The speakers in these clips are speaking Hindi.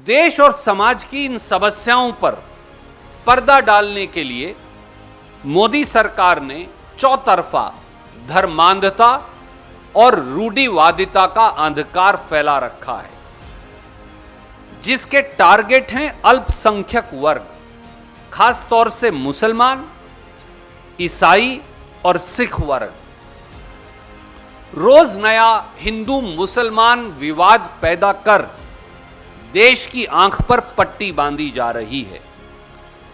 देश और समाज की इन समस्याओं पर पर्दा डालने के लिए मोदी सरकार ने चौतरफा धर्मांधता और रूढ़िवादिता का अंधकार फैला रखा है, जिसके टारगेट हैं अल्पसंख्यक वर्ग, खास तौर से मुसलमान, ईसाई और सिख वर्ग। रोज नया हिंदू मुसलमान विवाद पैदा कर देश की आंख पर पट्टी बांधी जा रही है।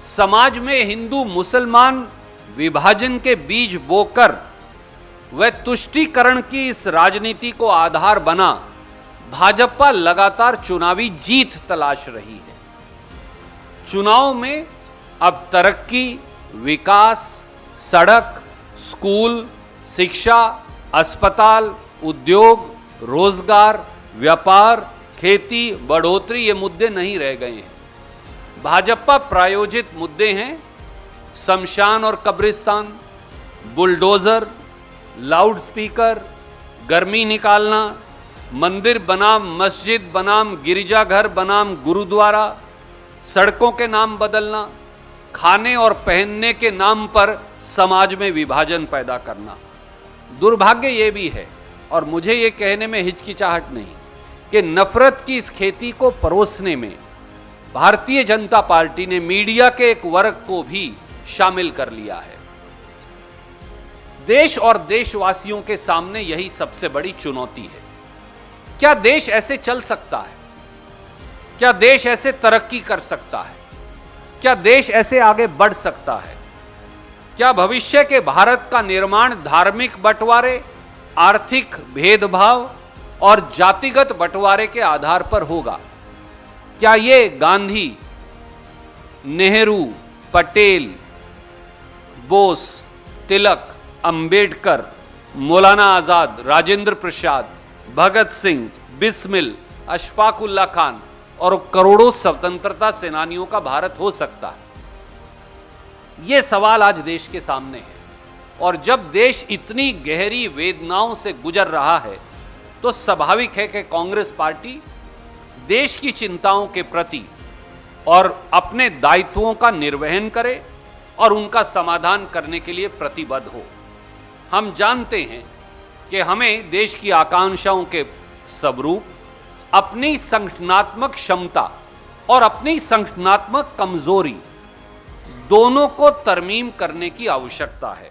समाज में हिंदू मुसलमान विभाजन के बीज बोकर व तुष्टीकरण की इस राजनीति को आधार बना भाजपा लगातार चुनावी जीत तलाश रही है। चुनाव में अब तरक्की, विकास, सड़क, स्कूल, शिक्षा, अस्पताल, उद्योग, रोजगार, व्यापार, खेती, बढ़ोतरी ये मुद्दे नहीं रह गए हैं। भाजपा प्रायोजित मुद्दे हैं शमशान और कब्रिस्तान, बुलडोजर, लाउड स्पीकर, गर्मी निकालना, मंदिर बनाम मस्जिद बनाम गिरजाघर बनाम गुरुद्वारा, सड़कों के नाम बदलना, खाने और पहनने के नाम पर समाज में विभाजन पैदा करना। दुर्भाग्य ये भी है, और मुझे ये कहने में हिचकिचाहट नहीं, कि नफरत की इस खेती को परोसने में भारतीय जनता पार्टी ने मीडिया के एक वर्ग को भी शामिल कर लिया है। देश और देशवासियों के सामने यही सबसे बड़ी चुनौती है। क्या देश ऐसे चल सकता है? क्या देश ऐसे तरक्की कर सकता है? क्या देश ऐसे आगे बढ़ सकता है? क्या भविष्य के भारत का निर्माण धार्मिक बंटवारे, आर्थिक भेदभाव और जातिगत बंटवारे के आधार पर होगा? क्या ये गांधी, नेहरू, पटेल, बोस, तिलक, अंबेडकर, मौलाना आजाद, राजेंद्र प्रसाद, भगत सिंह, बिस्मिल, अशफाकुल्ला खान और करोड़ों स्वतंत्रता सेनानियों का भारत हो सकता है? यह सवाल आज देश के सामने है। और जब देश इतनी गहरी वेदनाओं से गुजर रहा है, तो स्वाभाविक है कि कांग्रेस पार्टी देश की चिंताओं के प्रति और अपने दायित्वों का निर्वहन करे और उनका समाधान करने के लिए प्रतिबद्ध हो। हम जानते हैं कि हमें देश की आकांक्षाओं के स्वरूप अपनी संगठनात्मक क्षमता और अपनी संगठनात्मक कमजोरी दोनों को तरमीम करने की आवश्यकता है।